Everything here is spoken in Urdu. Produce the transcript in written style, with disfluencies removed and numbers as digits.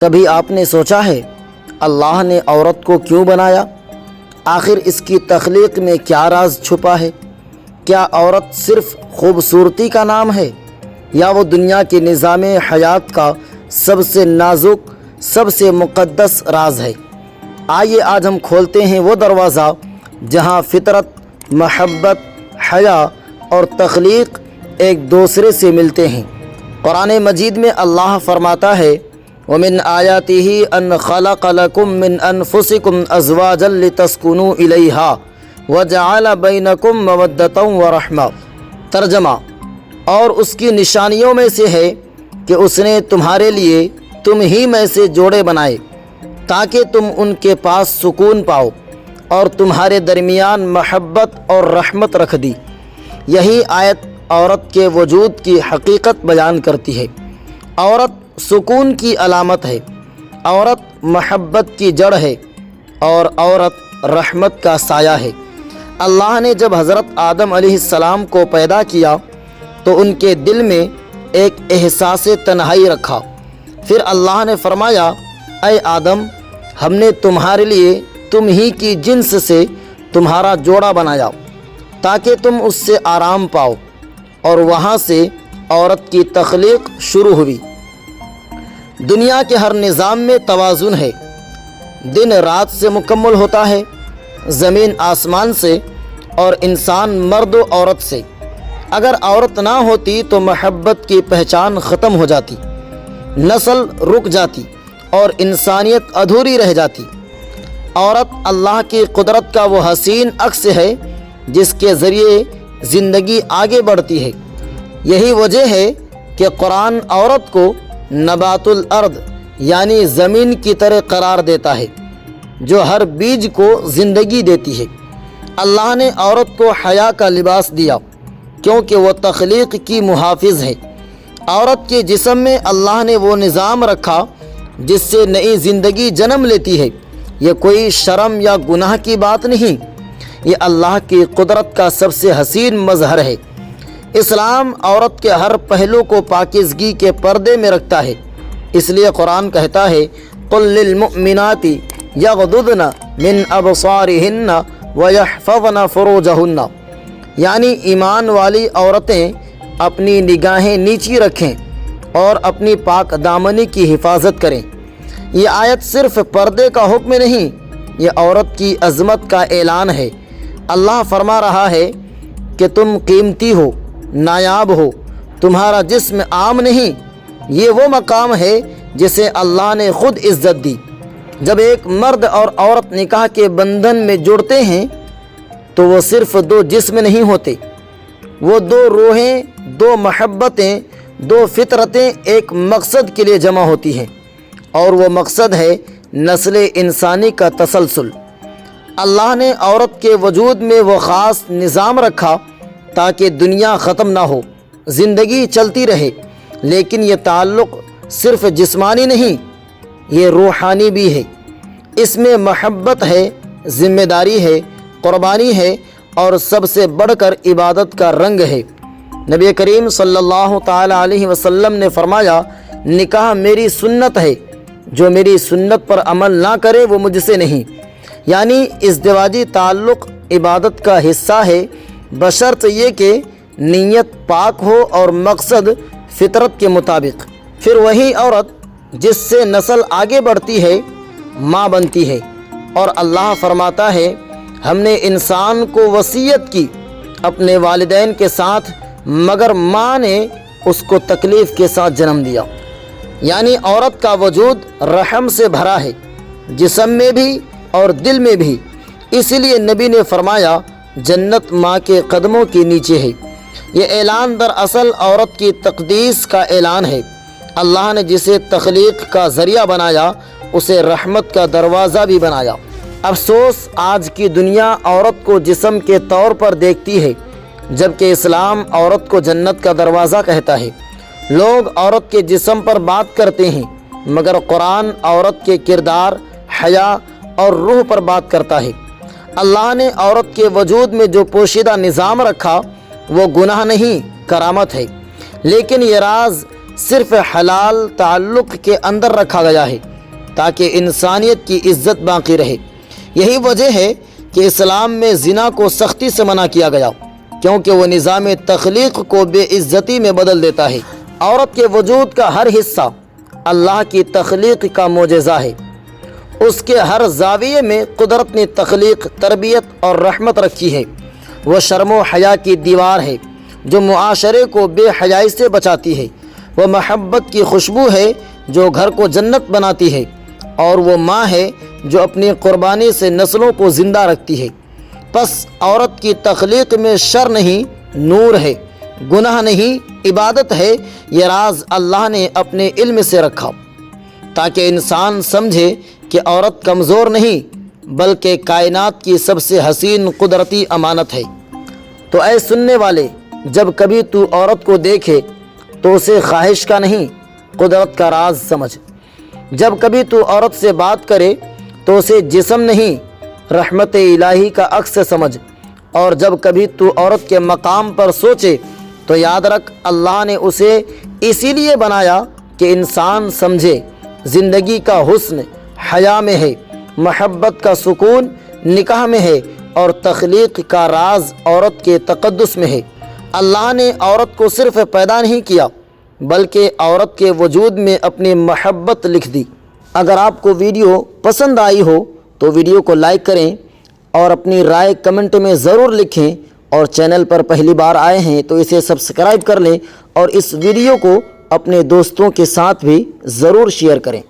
کبھی آپ نے سوچا ہے اللہ نے عورت کو کیوں بنایا؟ آخر اس کی تخلیق میں کیا راز چھپا ہے؟ کیا عورت صرف خوبصورتی کا نام ہے یا وہ دنیا کے نظام حیات کا سب سے نازک، سب سے مقدس راز ہے؟ آئیے آج ہم کھولتے ہیں وہ دروازہ جہاں فطرت، محبت، حیا اور تخلیق ایک دوسرے سے ملتے ہیں۔ قرآن مجید میں اللہ فرماتا ہے وَمِنْ آيَاتِهِ أَنْ خَلَقَ لَكُم مِّنْ أَنفُسِكُمْ أَزْوَاجًا لِتَسْكُنُوا إِلَيْهَا وَجَعَلَ بَيْنَكُم مَّوَدَّةً وَرَحْمَةً۔ ترجمہ: اور اس کی نشانیوں میں سے ہے کہ اس نے تمہارے لیے تم ہی میں سے جوڑے بنائے تاکہ تم ان کے پاس سکون پاؤ، اور تمہارے درمیان محبت اور رحمت رکھ دی۔ یہی آیت عورت کے وجود کی حقیقت بیان کرتی ہے۔ عورت سکون کی علامت ہے، عورت محبت کی جڑ ہے، اور عورت رحمت کا سایہ ہے۔ اللہ نے جب حضرت آدم علیہ السلام کو پیدا کیا تو ان کے دل میں ایک احساس تنہائی رکھا۔ پھر اللہ نے فرمایا اے آدم، ہم نے تمہارے لیے تم ہی کی جنس سے تمہارا جوڑا بنایا تاکہ تم اس سے آرام پاؤ، اور وہاں سے عورت کی تخلیق شروع ہوئی۔ دنیا کے ہر نظام میں توازن ہے۔ دن رات سے مکمل ہوتا ہے، زمین آسمان سے، اور انسان مرد و عورت سے۔ اگر عورت نہ ہوتی تو محبت کی پہچان ختم ہو جاتی، نسل رک جاتی اور انسانیت ادھوری رہ جاتی۔ عورت اللہ کی قدرت کا وہ حسین عکس ہے جس کے ذریعے زندگی آگے بڑھتی ہے۔ یہی وجہ ہے کہ قرآن عورت کو نبات الارض یعنی زمین کی طرح قرار دیتا ہے جو ہر بیج کو زندگی دیتی ہے۔ اللہ نے عورت کو حیا کا لباس دیا کیونکہ وہ تخلیق کی محافظ ہے۔ عورت کے جسم میں اللہ نے وہ نظام رکھا جس سے نئی زندگی جنم لیتی ہے۔ یہ کوئی شرم یا گناہ کی بات نہیں، یہ اللہ کی قدرت کا سب سے حسین مظہر ہے۔ اسلام عورت کے ہر پہلو کو پاکیزگی کے پردے میں رکھتا ہے۔ اس لیے قرآن کہتا ہے قُل لِّلْمُؤْمِنَاتِ يَغْضُضْنَ مِنْ أَبْصَارِهِنَّ وَيَحْفَظْنَ فُرُوجَهُنَّ، یعنی ایمان والی عورتیں اپنی نگاہیں نیچی رکھیں اور اپنی پاک دامنی کی حفاظت کریں۔ یہ آیت صرف پردے کا حکم نہیں، یہ عورت کی عظمت کا اعلان ہے۔ اللہ فرما رہا ہے کہ تم قیمتی ہو، نایاب ہو، تمہارا جسم عام نہیں، یہ وہ مقام ہے جسے اللہ نے خود عزت دی۔ جب ایک مرد اور عورت نکاح کے بندھن میں جڑتے ہیں تو وہ صرف دو جسم نہیں ہوتے، وہ دو روحیں، دو محبتیں، دو فطرتیں ایک مقصد کے لیے جمع ہوتی ہیں، اور وہ مقصد ہے نسل انسانی کا تسلسل۔ اللہ نے عورت کے وجود میں وہ خاص نظام رکھا تاکہ دنیا ختم نہ ہو، زندگی چلتی رہے، لیکن یہ تعلق صرف جسمانی نہیں، یہ روحانی بھی ہے۔ اس میں محبت ہے، ذمہ داری ہے، قربانی ہے، اور سب سے بڑھ کر عبادت کا رنگ ہے۔ نبی کریم صلی اللہ تعالی علیہ وسلم نے فرمایا نکاح میری سنت ہے، جو میری سنت پر عمل نہ کرے وہ مجھ سے نہیں، یعنی ازدواجی تعلق عبادت کا حصہ ہے، بشرط یہ کہ نیت پاک ہو اور مقصد فطرت کے مطابق۔ پھر وہی عورت جس سے نسل آگے بڑھتی ہے ماں بنتی ہے، اور اللہ فرماتا ہے ہم نے انسان کو وصیت کی اپنے والدین کے ساتھ، مگر ماں نے اس کو تکلیف کے ساتھ جنم دیا۔ یعنی عورت کا وجود رحم سے بھرا ہے، جسم میں بھی اور دل میں بھی۔ اسی لیے نبی نے فرمایا جنت ماں کے قدموں کے نیچے ہے۔ یہ اعلان دراصل عورت کی تقدیس کا اعلان ہے۔ اللہ نے جسے تخلیق کا ذریعہ بنایا اسے رحمت کا دروازہ بھی بنایا۔ افسوس آج کی دنیا عورت کو جسم کے طور پر دیکھتی ہے، جبکہ اسلام عورت کو جنت کا دروازہ کہتا ہے۔ لوگ عورت کے جسم پر بات کرتے ہیں، مگر قرآن عورت کے کردار، حیا اور روح پر بات کرتا ہے۔ اللہ نے عورت کے وجود میں جو پوشیدہ نظام رکھا وہ گناہ نہیں، کرامت ہے، لیکن یہ راز صرف حلال تعلق کے اندر رکھا گیا ہے۔ تاکہ انسانیت کی عزت باقی رہے۔ یہی وجہ ہے کہ اسلام میں زنا کو سختی سے منع کیا گیا، کیونکہ وہ نظام تخلیق کو بے عزتی میں بدل دیتا ہے۔ عورت کے وجود کا ہر حصہ اللہ کی تخلیق کا معجزہ ہے۔ اس کے ہر زاویے میں قدرت نے تخلیق، تربیت اور رحمت رکھی ہے۔ وہ شرم و حیا کی دیوار ہے جو معاشرے کو بے حیائی سے بچاتی ہے۔ وہ محبت کی خوشبو ہے جو گھر کو جنت بناتی ہے، اور وہ ماں ہے جو اپنی قربانی سے نسلوں کو زندہ رکھتی ہے۔ پس عورت کی تخلیق میں شر نہیں، نور ہے، گناہ نہیں، عبادت ہے۔ یہ راز اللہ نے اپنے علم سے رکھا تاکہ انسان سمجھے کہ عورت کمزور نہیں بلکہ کائنات کی سب سے حسین قدرتی امانت ہے۔ تو اے سننے والے، جب کبھی تو عورت کو دیکھے تو اسے خواہش کا نہیں، قدرت کا راز سمجھ۔ جب کبھی تو عورت سے بات کرے تو اسے جسم نہیں، رحمت الہی کا عکس سمجھ۔ اور جب کبھی تو عورت کے مقام پر سوچے تو یاد رکھ اللہ نے اسے اسی لیے بنایا کہ انسان سمجھے زندگی کا حسن حیا میں ہے، محبت کا سکون نکاح میں ہے، اور تخلیق کا راز عورت کے تقدس میں ہے۔ اللہ نے عورت کو صرف پیدا نہیں کیا بلکہ عورت کے وجود میں اپنی محبت لکھ دی۔ اگر آپ کو ویڈیو پسند آئی ہو تو ویڈیو کو لائک کریں اور اپنی رائے کمنٹ میں ضرور لکھیں، اور چینل پر پہلی بار آئے ہیں تو اسے سبسکرائب کر لیں اور اس ویڈیو کو اپنے دوستوں کے ساتھ بھی ضرور شیئر کریں۔